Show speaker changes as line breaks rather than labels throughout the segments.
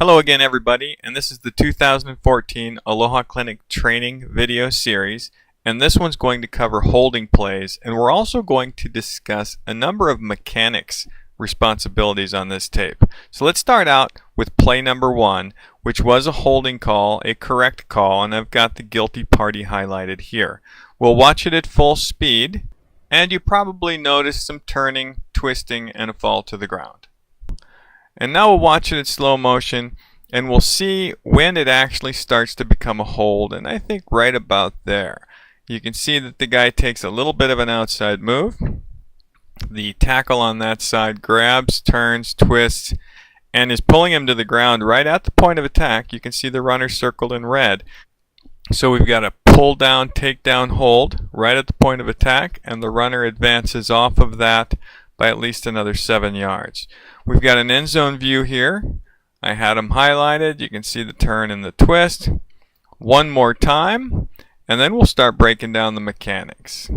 Hello again everybody, and this is the 2014 Aloha Clinic training video series, and this one's going to cover holding plays, and we're also going to discuss a number of mechanics responsibilities on this tape. So let's start out with play number 1, which was a holding call, a correct call, and I've got the guilty party highlighted here. We'll watch it at full speed, and you probably notice some turning, twisting, and a fall to the ground. And now we'll watch it in slow motion and we'll see when it actually starts to become a hold, and I think right about there. You can see that the guy takes a little bit of an outside move. The tackle on that side grabs, turns, twists, and is pulling him to the ground right at the point of attack. You can see the runner circled in red. So we've got a pull down, take down hold right at the point of attack, and the runner advances off of that by at least another 7 yards. We've got an end zone view here. I had them highlighted. You can see the turn and the twist. One more time, and then we'll start breaking down the mechanics.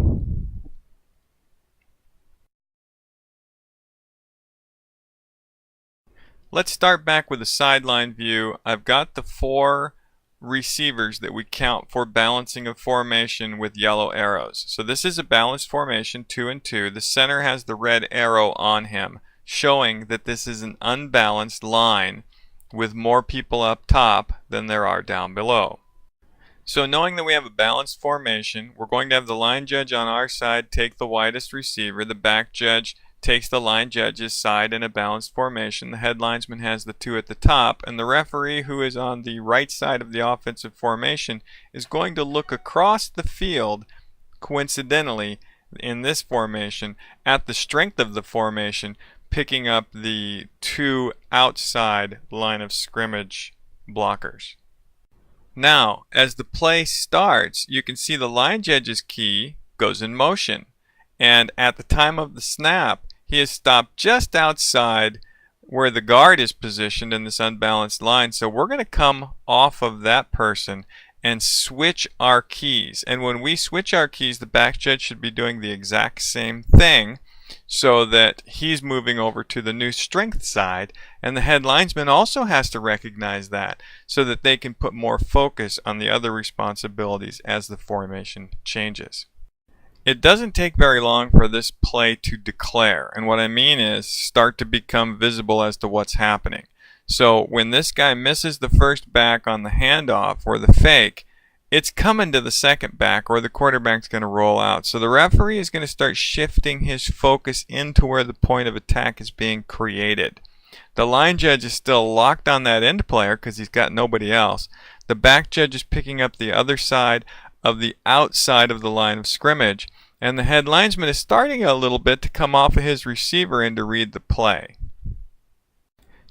Let's start back with a sideline view. I've got the 4 receivers that we count for balancing of formation with yellow arrows. So this is a balanced formation, 2 and 2. The center has the red arrow on him, showing that this is an unbalanced line with more people up top than there are down below. So knowing that we have a balanced formation, we're going to have the line judge on our side take the widest receiver. The back judge takes the line judge's side in a balanced formation. The head linesman has the 2 at the top, and the referee, who is on the right side of the offensive formation, is going to look across the field, coincidentally in this formation, at the strength of the formation, picking up the 2 outside line of scrimmage blockers. Now, as the play starts, you can see the line judge's key goes in motion, and at the time of the snap, he is stopped just outside where the guard is positioned in this unbalanced line. So we're going to come off of that person and switch our keys. And when we switch our keys, the back judge should be doing the exact same thing, so that he's moving over to the new strength side, and the head linesman also has to recognize that so that they can put more focus on the other responsibilities as the formation changes. It doesn't take very long for this play to declare, and what I mean is start to become visible as to what's happening. So when this guy misses the first back on the handoff or the fake, it's coming to the second back, or the quarterback's going to roll out. So the referee is going to start shifting his focus into where the point of attack is being created. The line judge is still locked on that end player because he's got nobody else. The back judge is picking up the other side of the outside of the line of scrimmage, and the head linesman is starting a little bit to come off of his receiver and to read the play.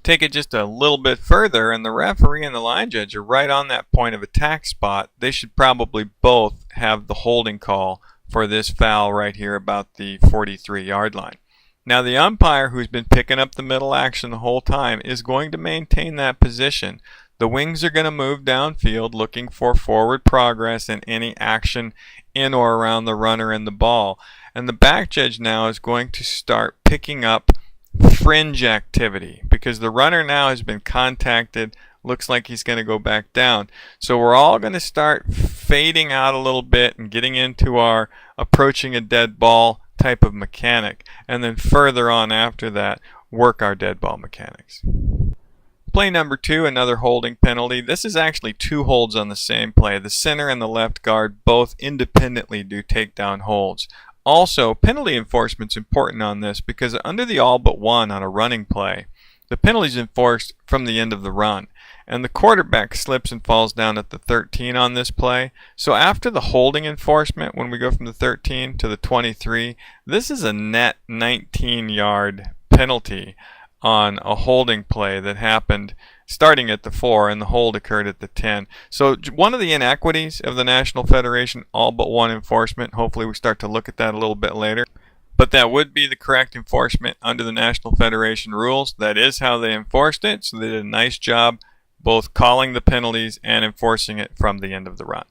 Take it just a little bit further, and the referee and the line judge are right on that point of attack spot. They should probably both have the holding call for this foul right here about the 43-yard line. Now the umpire, who's been picking up the middle action the whole time, is going to maintain that position. The wings are going to move downfield looking for forward progress and any action in or around the runner and the ball. And the back judge now is going to start picking up fringe activity because the runner now has been contacted. Looks like he's going to go back down. So we're all going to start fading out a little bit and getting into our approaching a dead ball type of mechanic. And then further on after that, work our dead ball mechanics. Play number 2, another holding penalty. This is actually 2 holds on the same play. The center and the left guard both independently do takedown holds. Also, penalty enforcement is important on this because under the all but one on a running play, the penalty is enforced from the end of the run. And the quarterback slips and falls down at the 13 on this play. So after the holding enforcement, when we go from the 13 to the 23, this is a net 19-yard penalty on a holding play that happened starting at the 4 and the hold occurred at the 10. So one of the inequities of the National Federation all but one enforcement, hopefully we start to look at that a little bit later, but that would be the correct enforcement under the National Federation rules. That is how they enforced it, so they did a nice job both calling the penalties and enforcing it from the end of the run.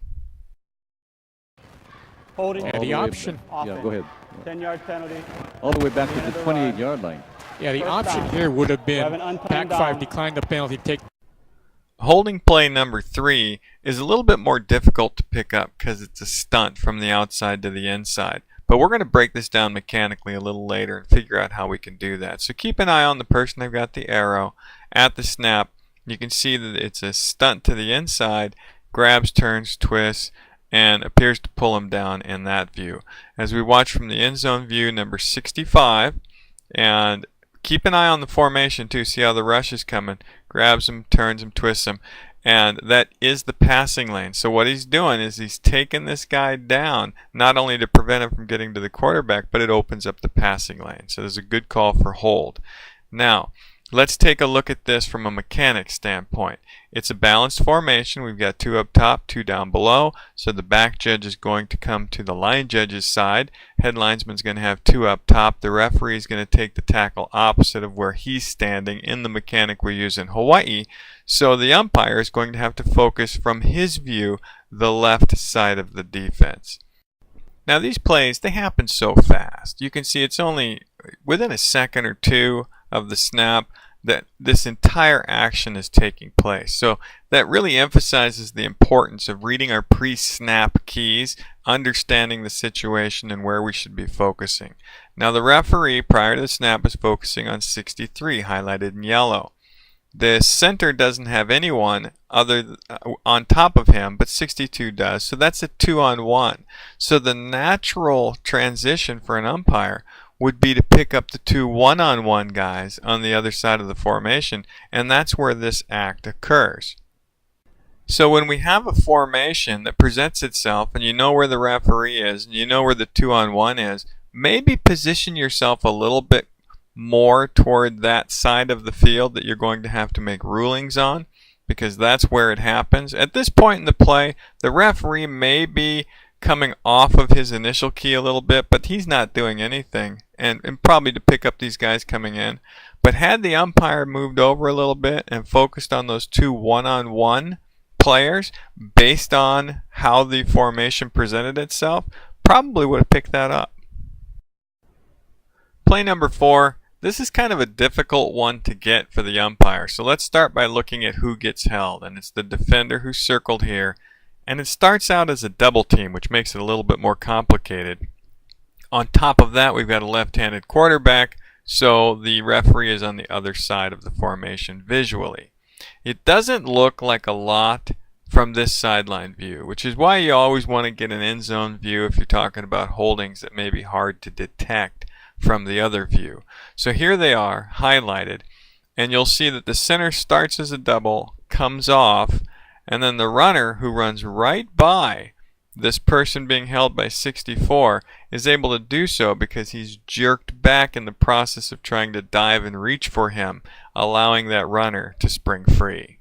Holding.
Yeah, the option.
Yeah, go ahead. 10-yard penalty.
All the way back to the 28-yard line.
Yeah, the option here would have been Pac-5 decline the penalty, take
Holding play number 3 is a little bit more difficult to pick up because it's a stunt from the outside to the inside. But we're going to break this down mechanically a little later and figure out how we can do that. So keep an eye on the person. I've got the arrow at the snap. You can see that it's a stunt to the inside, grabs, turns, twists, and appears to pull him down in that view. As we watch from the end zone view, number 65, and keep an eye on the formation too, see how the rush is coming. Grabs him, turns him, twists him, and that is the passing lane. So what he's doing is he's taking this guy down, not only to prevent him from getting to the quarterback, but it opens up the passing lane. So there's a good call for hold. Now, let's take a look at this from a mechanics standpoint. It's a balanced formation. We've got 2 up top, 2 down below. So the back judge is going to come to the line judge's side. Head linesman's going to have 2 up top. The referee is going to take the tackle opposite of where he's standing in the mechanic we use in Hawaii. So the umpire is going to have to focus from his view the left side of the defense. Now these plays, they happen so fast. You can see it's only within a second or two of the snap that this entire action is taking place. So that really emphasizes the importance of reading our pre-snap keys, understanding the situation and where we should be focusing. Now the referee prior to the snap is focusing on 63, highlighted in yellow. The center doesn't have anyone other on top of him, but 62 does. So that's a 2-on-1. So the natural transition for an umpire would be to pick up the 2 one-on-one guys on the other side of the formation, and that's where this act occurs. So when we have a formation that presents itself and you know where the referee is and you know where the 2-on-1 is, maybe position yourself a little bit more toward that side of the field that you're going to have to make rulings on, because that's where it happens. At this point in the play, the referee may be coming off of his initial key a little bit, but he's not doing anything, and probably to pick up these guys coming in. But had the umpire moved over a little bit and focused on those 2 one-on-one players based on how the formation presented itself, probably would have picked that up. Play number 4. This is kind of a difficult one to get for the umpire. So let's start by looking at who gets held, and it's the defender who's circled here. And it starts out as a double team, which makes it a little bit more complicated. On top of that, we've got a left-handed quarterback, so the referee is on the other side of the formation visually. It doesn't look like a lot from this sideline view, which is why you always want to get an end zone view if you're talking about holdings that may be hard to detect from the other view. So here they are, highlighted, and you'll see that the center starts as a double, comes off, and then the runner who runs right by this person being held by 64 is able to do so because he's jerked back in the process of trying to dive and reach for him, allowing that runner to spring free.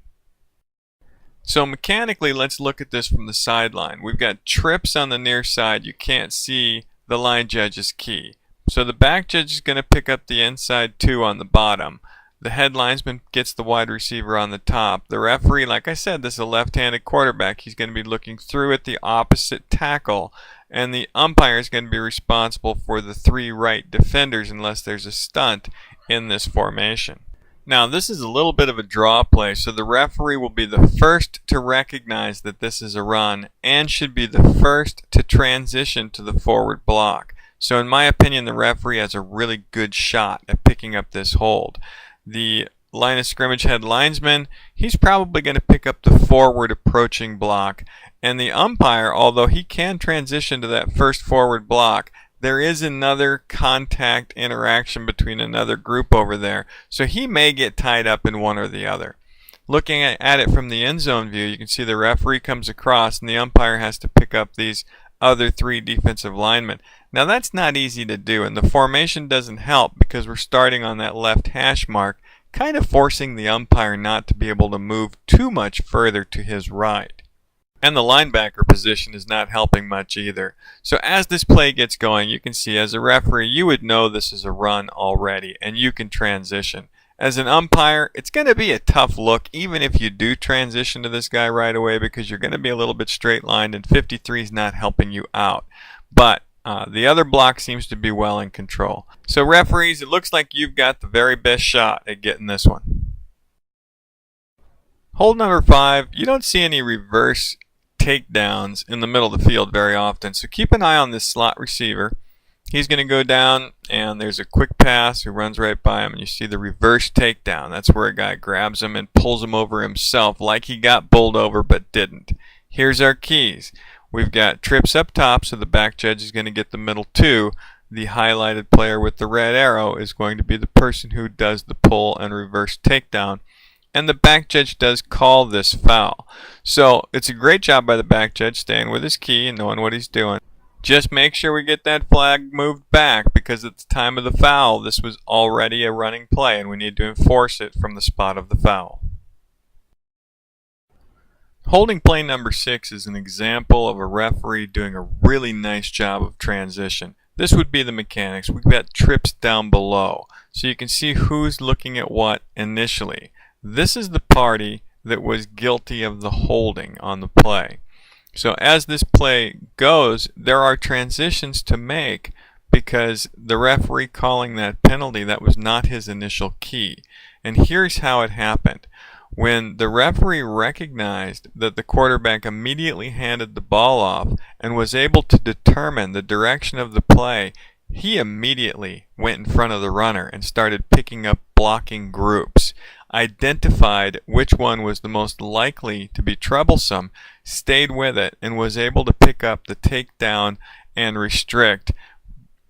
So mechanically, let's look at this from the sideline. We've got trips on the near side. You can't see the line judge's key. So the back judge is going to pick up the inside 2 on the bottom. The head linesman gets the wide receiver on the top. The referee, like I said, this is a left-handed quarterback. He's going to be looking through at the opposite tackle. And the umpire is going to be responsible for the 3 right defenders unless there's a stunt in this formation. Now, this is a little bit of a draw play, so the referee will be the first to recognize that this is a run and should be the first to transition to the forward block. So in my opinion, the referee has a really good shot at picking up this hold. The line of scrimmage head linesman, he's probably going to pick up the forward approaching block. And the umpire, although he can transition to that first forward block, there is another contact interaction between another group over there. So he may get tied up in one or the other. Looking at it from the end zone view, you can see the referee comes across and the umpire has to pick up these other 3 defensive linemen. Now that's not easy to do, and the formation doesn't help because we're starting on that left hash mark, kind of forcing the umpire not to be able to move too much further to his right. And the linebacker position is not helping much either. So as this play gets going, you can see as a referee, you would know this is a run already, and you can transition. As an umpire, it's going to be a tough look even if you do transition to this guy right away because you're going to be a little bit straight lined and 53 is not helping you out. But the other block seems to be well in control. So referees, it looks like you've got the very best shot at getting this one. Hold number 5, you don't see any reverse takedowns in the middle of the field very often, so keep an eye on this slot receiver. He's going to go down, and there's a quick pass who runs right by him, and you see the reverse takedown. That's where a guy grabs him and pulls him over himself like he got bowled over but didn't. Here's our keys. We've got trips up top, so the back judge is going to get the middle 2. The highlighted player with the red arrow is going to be the person who does the pull and reverse takedown. And the back judge does call this foul. So it's a great job by the back judge staying with his key and knowing what he's doing. Just make sure we get that flag moved back, because at the time of the foul, this was already a running play and we need to enforce it from the spot of the foul. Holding play number 6 is an example of a referee doing a really nice job of transition. This would be the mechanics. We've got trips down below, so you can see who's looking at what initially. This is the party that was guilty of the holding on the play. So as this play goes, there are transitions to make, because the referee calling that penalty, that was not his initial key. And here's how it happened. When the referee recognized that the quarterback immediately handed the ball off and was able to determine the direction of the play, he immediately went in front of the runner and started picking up blocking groups, identified which one was the most likely to be troublesome, stayed with it, and was able to pick up the takedown and restrict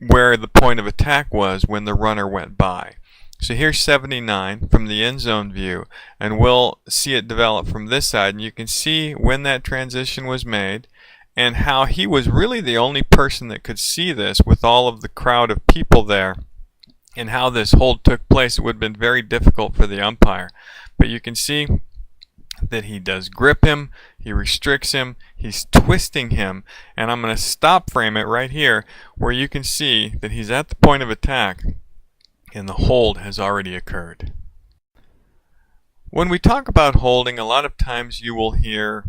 where the point of attack was when the runner went by. So here's 79 from the end zone view, and we'll see it develop from this side, and you can see when that transition was made and how he was really the only person that could see this with all of the crowd of people there, and how this hold took place. It would have been very difficult for the umpire. But you can see that he does grip him, he restricts him, he's twisting him, and I'm going to stop frame it right here where you can see that he's at the point of attack and the hold has already occurred. When we talk about holding, a lot of times you will hear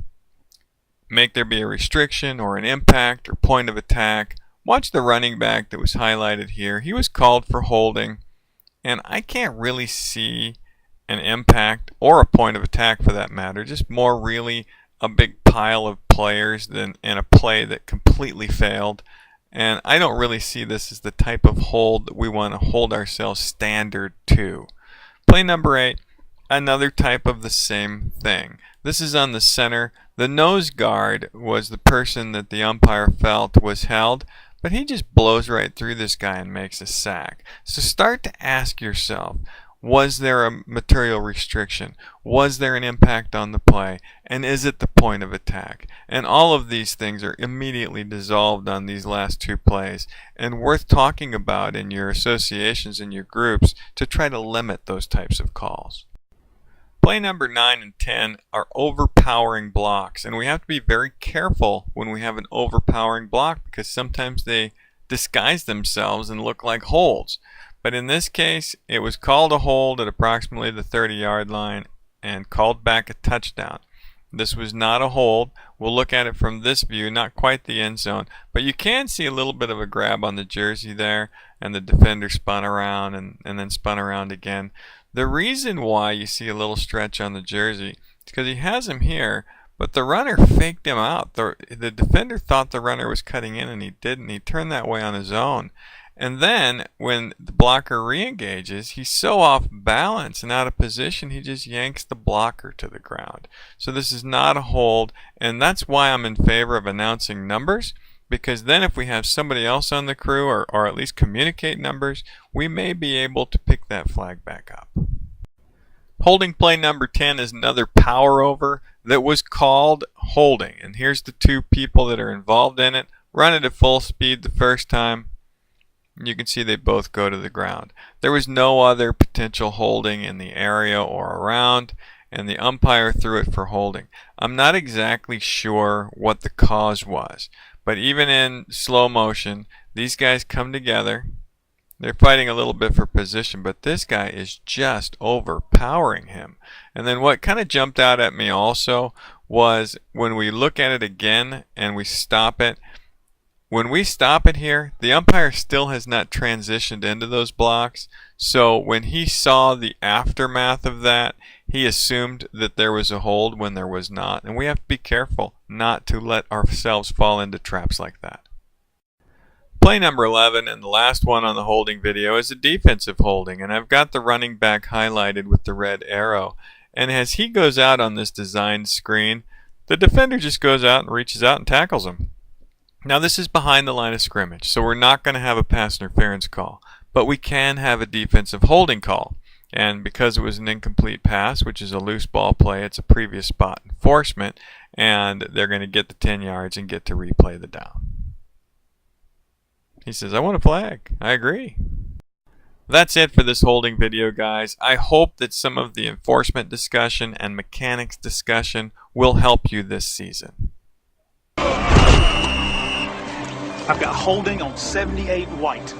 make there be a restriction or an impact or point of attack. Watch the running back that was highlighted here. He was called for holding, and I can't really see an impact or a point of attack for that matter, just more really a big pile of players than in a play that completely failed. And I don't really see this as the type of hold that we want to hold ourselves standard to. Play number 8, another type of the same thing. This is on the center. The nose guard was the person that the umpire felt was held, but he just blows right through this guy and makes a sack. So start to ask yourself, was there a material restriction? Was there an impact on the play? And is it the point of attack? And all of these things are immediately dissolved on these last 2 plays, and worth talking about in your associations and your groups to try to limit those types of calls. Play number 9 and 10 are overpowering blocks, and we have to be very careful when we have an overpowering block, because sometimes they disguise themselves and look like holds. But in this case, it was called a hold at approximately the 30-yard line and called back a touchdown. This was not a hold. We'll look at it from this view, not quite the end zone, but you can see a little bit of a grab on the jersey there, and the defender spun around and then spun around again. The reason why you see a little stretch on the jersey is because he has him here, but the runner faked him out. The defender thought the runner was cutting in, and he didn't. He turned that way on his own. And then when the blocker re-engages, he's so off balance and out of position, he just yanks the blocker to the ground. So this is not a hold, and that's why I'm in favor of announcing numbers, because then if we have somebody else on the crew or at least communicate numbers, we may be able to pick that flag back up. Holding play number 10 is another power over that was called holding. And here's the 2 people that are involved in it. Run it at full speed the first time. You can see they both go to the ground. There was no other potential holding in the area or around, and the umpire threw it for holding. I'm not exactly sure what the cause was, but even in slow motion, these guys come together. They're fighting a little bit for position, but this guy is just overpowering him. And then what kind of jumped out at me also was when we look at it again and we stop it. When we stop it here, the umpire still has not transitioned into those blocks. So when he saw the aftermath of that, He assumed that there was a hold when there was not, and we have to be careful not to let ourselves fall into traps like that. Play number 11 and the last one on the holding video is a defensive holding, and I've got the running back highlighted with the red arrow. And as he goes out on this design screen, the defender just goes out and reaches out and tackles him. Now this is behind the line of scrimmage, so we're not going to have a pass interference call, but we can have a defensive holding call. And because it was an incomplete pass, which is a loose ball play, it's a previous spot enforcement, and they're going to get the 10 yards and get to replay the down. He says, I want a flag. I agree. That's it for this holding video, guys. I hope that some of the enforcement discussion and mechanics discussion will help you this season.
I've got holding on 78 white.